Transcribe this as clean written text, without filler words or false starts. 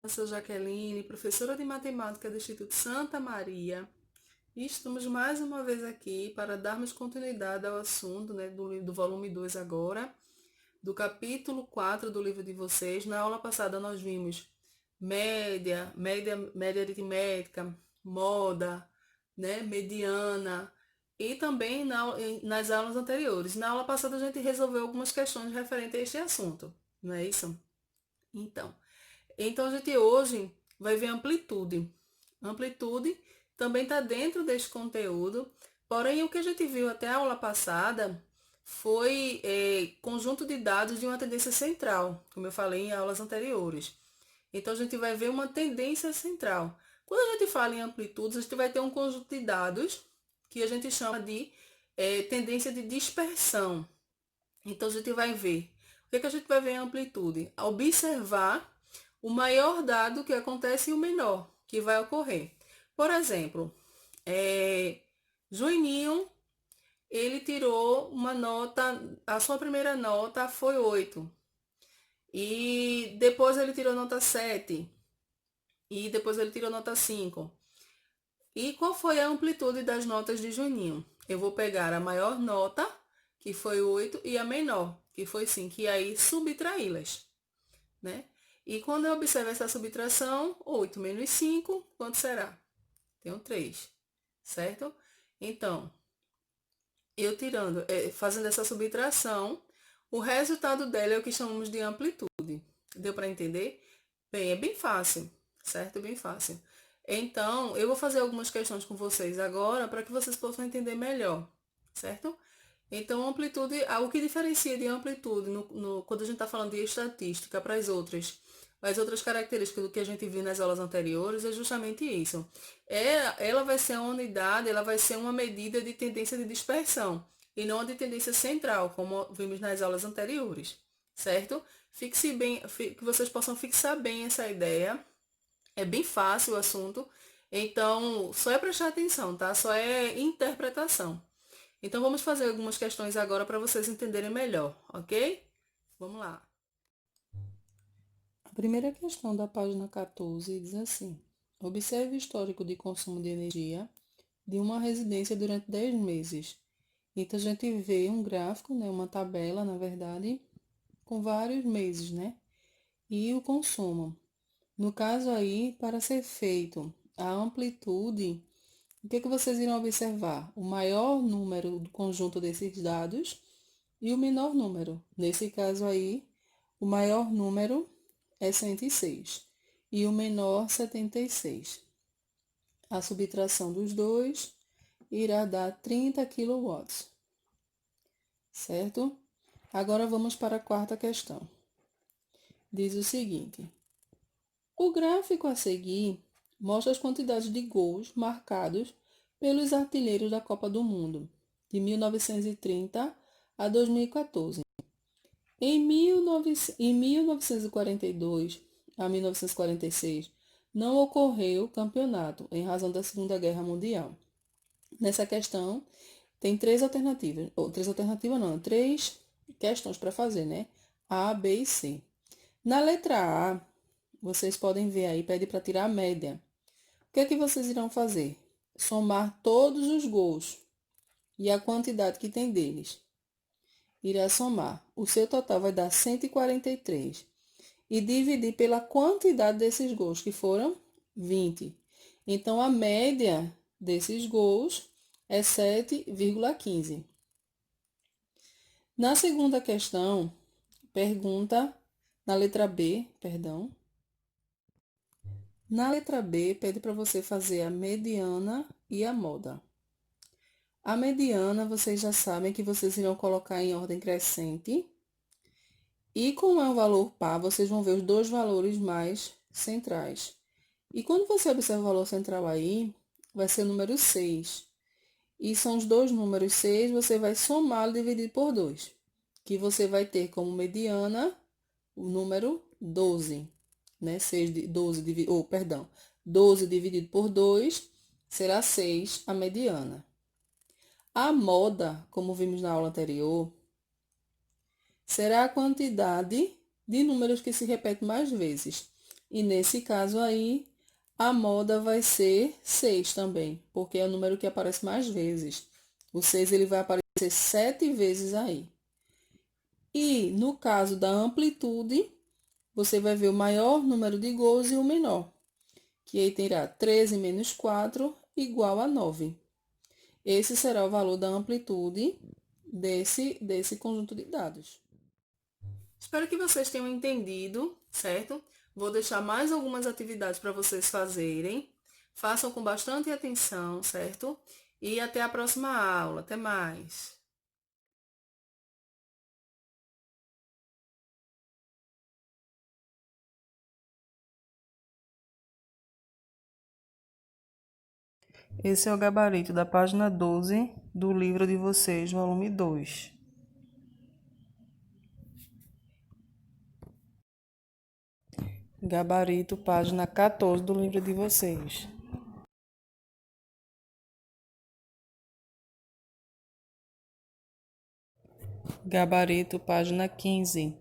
Eu sou Jaqueline, professora de matemática do Instituto Santa Maria, e estamos mais uma vez aqui para darmos continuidade ao assunto, do volume 2 agora, do capítulo 4 do livro de vocês. Na aula passada nós vimos média aritmética, moda, mediana, e também nas aulas anteriores. Na aula passada a gente resolveu algumas questões referentes a este assunto, não é isso? Então, a gente hoje vai ver amplitude. Amplitude também está dentro deste conteúdo, porém, o que a gente viu até a aula passada foi conjunto de dados de uma tendência central, como eu falei em aulas anteriores. Então, a gente vai ver uma tendência central. Quando a gente fala em amplitudes, a gente vai ter um conjunto de dados que a gente chama de tendência de dispersão. Então, a gente vai ver. O que, é que a gente vai ver em amplitude? Observar o maior dado que acontece e o menor que vai ocorrer. Por exemplo, Juninho, ele tirou uma nota, a sua primeira nota foi 8. E depois ele tirou nota 7. E depois ele tirou nota 5. E qual foi a amplitude das notas de Juninho? Eu vou pegar a maior nota, que foi 8, e a menor, que foi 5, e aí subtraí-las, né? E quando eu observo essa subtração, 8 menos 5, quanto será? Tenho 3, certo? Então, eu tirando, fazendo essa subtração, o resultado dela é o que chamamos de amplitude. Deu para entender? Bem, é bem fácil, certo? Bem fácil. Então, eu vou fazer algumas questões com vocês agora para que vocês possam entender melhor, certo? Então, amplitude, o que diferencia de amplitude quando a gente está falando de estatística para as outras características do que a gente viu nas aulas anteriores é justamente isso. Ela vai ser uma unidade, ela vai ser uma medida de tendência de dispersão e não de tendência central, como vimos nas aulas anteriores, certo? Fixe bem, que vocês possam fixar bem essa ideia. É bem fácil o assunto, então só é prestar atenção, tá? Só é interpretação. Então, vamos fazer algumas questões agora para vocês entenderem melhor, ok? Vamos lá. A primeira questão da página 14 diz assim: observe o histórico de consumo de energia de uma residência durante 10 meses. Então, a gente vê um gráfico, né, uma tabela, na verdade, com vários meses, né? E o consumo. No caso aí, para ser feito a amplitude, o que vocês irão observar? O maior número do conjunto desses dados e o menor número. Nesse caso aí, o maior número é 106 e o menor 76. A subtração dos dois irá dar 30 kW, certo? Agora vamos para a quarta questão. Diz o seguinte: o gráfico a seguir mostra as quantidades de gols marcados pelos artilheiros da Copa do Mundo, de 1930 a 2014. Em 1942 a 1946, não ocorreu campeonato em razão da Segunda Guerra Mundial. Nessa questão, tem três alternativas, ou três alternativas não, três questões para fazer, né? A, B e C. Na letra A, vocês podem ver aí, pede para tirar a média. O que é que vocês irão fazer? Somar todos os gols e a quantidade que tem deles. Irá somar. O seu total vai dar 143. E dividir pela quantidade desses gols, que foram 20. Então, a média desses gols é 7,15. Na segunda questão, pergunta, na letra B, perdão. Na letra B, pede para você fazer a mediana e a moda. A mediana, vocês já sabem que vocês irão colocar em ordem crescente. E como é um valor par, vocês vão ver os dois valores mais centrais. E quando você observa o valor central aí, vai ser o número 6. E são os dois números 6, você vai somá-lo dividido por 2. Que você vai ter como mediana o número 12. Né? 12 dividido por 2 será 6, a mediana. A moda, como vimos na aula anterior, será a quantidade de números que se repetem mais vezes. E nesse caso aí, a moda vai ser 6 também, porque é o número que aparece mais vezes. O 6 ele vai aparecer 7 vezes aí. E no caso da amplitude, você vai ver o maior número de gols e o menor, que aí terá 13 menos 4 igual a 9. Esse será o valor da amplitude desse conjunto de dados. Espero que vocês tenham entendido, certo? Vou deixar mais algumas atividades para vocês fazerem. Façam com bastante atenção, certo? E até a próxima aula. Até mais! Esse é o gabarito da página 12 do livro de vocês, volume 2. Gabarito, página 14 do livro de vocês. Gabarito, página 15.